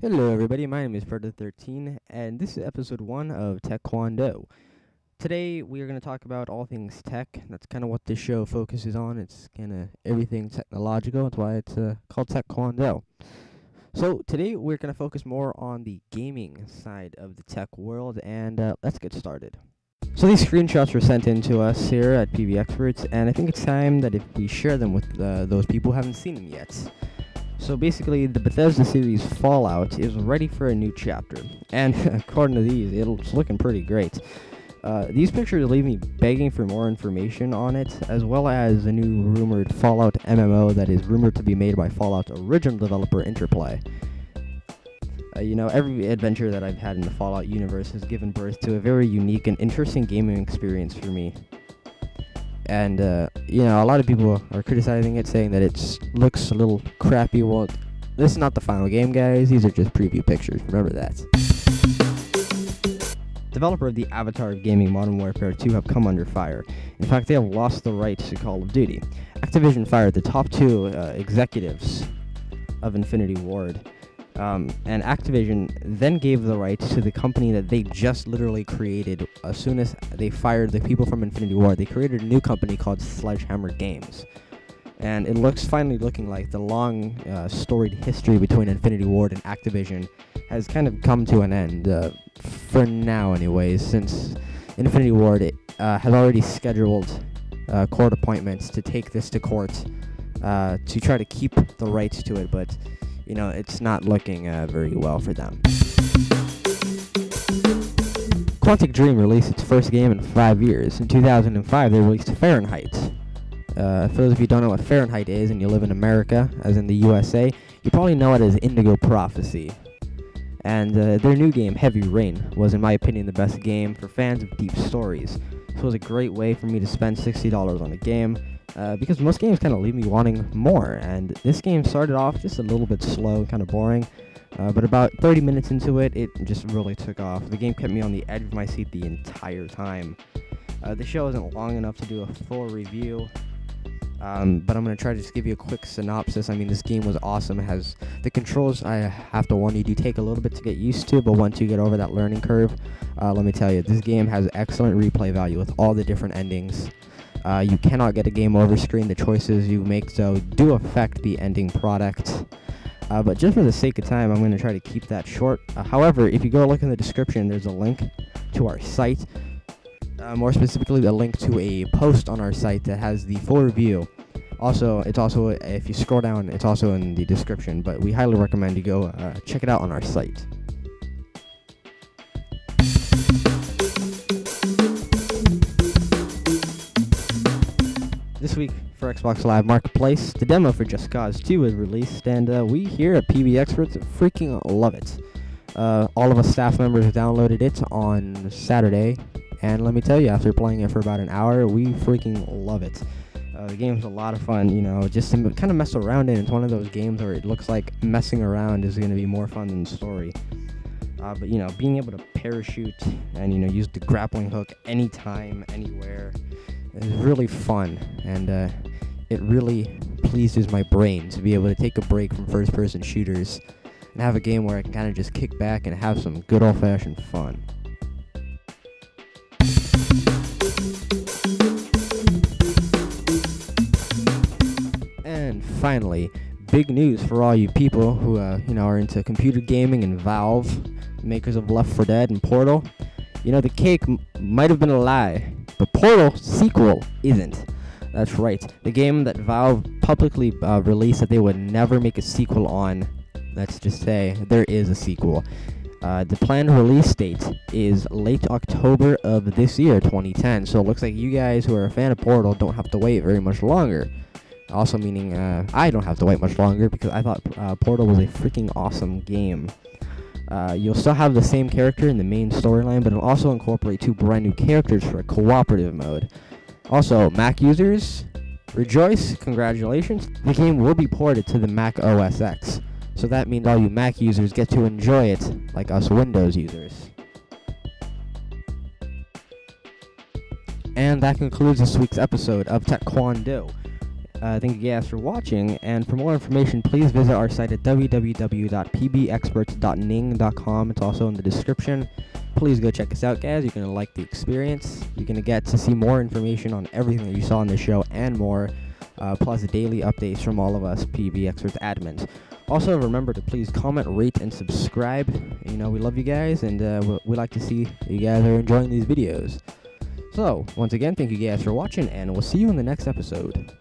Hello everybody, my name is Predator13, and this is episode 1 of Taekwondo. Today we are going to talk about all things tech. That's kind of what this show focuses on. It's kind of everything technological. That's why it's called Taekwondo. So today we're going to focus more on the gaming side of the tech world, and let's get started. So these screenshots were sent in to us here at PbExperts, and I think it's time that if we share them with those people who haven't seen them yet. So basically, the Bethesda series Fallout is ready for a new chapter, and according to these, it's looking pretty great. These pictures leave me begging for more information on it, as well as a new rumored Fallout MMO that is rumored to be made by Fallout's original developer Interplay. Every adventure that I've had in the Fallout universe has given birth to a very unique and interesting gaming experience for me. And, a lot of people are criticizing it, saying that it looks a little crappy. Well, this is not the final game, guys. These are just preview pictures. Remember that. Developer of the Avatar of Gaming Modern Warfare 2 have come under fire. In fact, they have lost the rights to Call of Duty. Activision fired the top two executives of Infinity Ward. And Activision then gave the rights to the company that they just literally created. As soon as they fired the people from Infinity Ward, they created a new company called Sledgehammer Games. And it finally looking like the long storied history between Infinity Ward and Activision has kind of come to an end, for now anyways, since Infinity Ward has already scheduled court appointments to take this to court to try to keep the rights to it, but it's not looking very well for them. Quantic Dream released its first game in 5 years. In 2005, they released Fahrenheit. For those of you who don't know what Fahrenheit is and you live in America, as in the USA, you probably know it as Indigo Prophecy. And their new game, Heavy Rain, was in my opinion the best game for fans of deep stories. So it was a great way for me to spend $60 on a game. Because most games kind of leave me wanting more, and this game started off just a little bit slow, kind of boring, but about 30 minutes into it, it just really took off. The game kept me on the edge of my seat the entire time. The show isn't long enough to do a full review, but I'm going to try to just give you a quick synopsis. I mean, this game was awesome. It has the controls, I have to warn you, do take a little bit to get used to, but once you get over that learning curve, let me tell you, this game has excellent replay value with all the different endings. You cannot get a game over screen. The choices you make so do affect the ending product. But just for the sake of time, I'm going to try to keep that short. However, if you go look in the description, there's a link to our site. More specifically, a link to a post on our site that has the full review. Also, if you scroll down, it's also in the description. But we highly recommend you go check it out on our site. This week for Xbox Live Marketplace, the demo for Just Cause 2 was released, and we here at PbExperts freaking love it. All of us staff members downloaded it on Saturday, and let me tell you, after playing it for about an hour, we freaking love it. The game's a lot of fun, just to kind of mess around in. It's one of those games where it looks like messing around is going to be more fun than the story. But being able to parachute and, use the grappling hook anytime, anywhere, is really fun, and it really pleases my brain to be able to take a break from first-person shooters and have a game where I can kind of just kick back and have some good old-fashioned fun. And finally, big news for all you people who are into computer gaming and Valve, makers of Left 4 Dead and Portal. The cake might have been a lie, but Portal sequel isn't. That's right. The game that Valve publicly released that they would never make a sequel on, let's just say, there is a sequel. The planned release date is late October of this year, 2010, so it looks like you guys who are a fan of Portal don't have to wait very much longer. Also meaning I don't have to wait much longer because I thought Portal was a freaking awesome game. You'll still have the same character in the main storyline, but it'll also incorporate 2 brand new characters for a cooperative mode. Also, Mac users, rejoice, congratulations. The game will be ported to the Mac OS X, so that means all you Mac users get to enjoy it like us Windows users. And that concludes this week's episode of Taekwondo. Thank you guys for watching, and for more information, please visit our site at www.pbexperts.ning.com. It's also in the description. Please go check us out, guys. You're going to like the experience. You're going to get to see more information on everything that you saw in the show and more, plus daily updates from all of us PbExperts admins. Also, remember to please comment, rate, and subscribe. We love you guys, and we like to see you guys are enjoying these videos. So, once again, thank you guys for watching, and we'll see you in the next episode.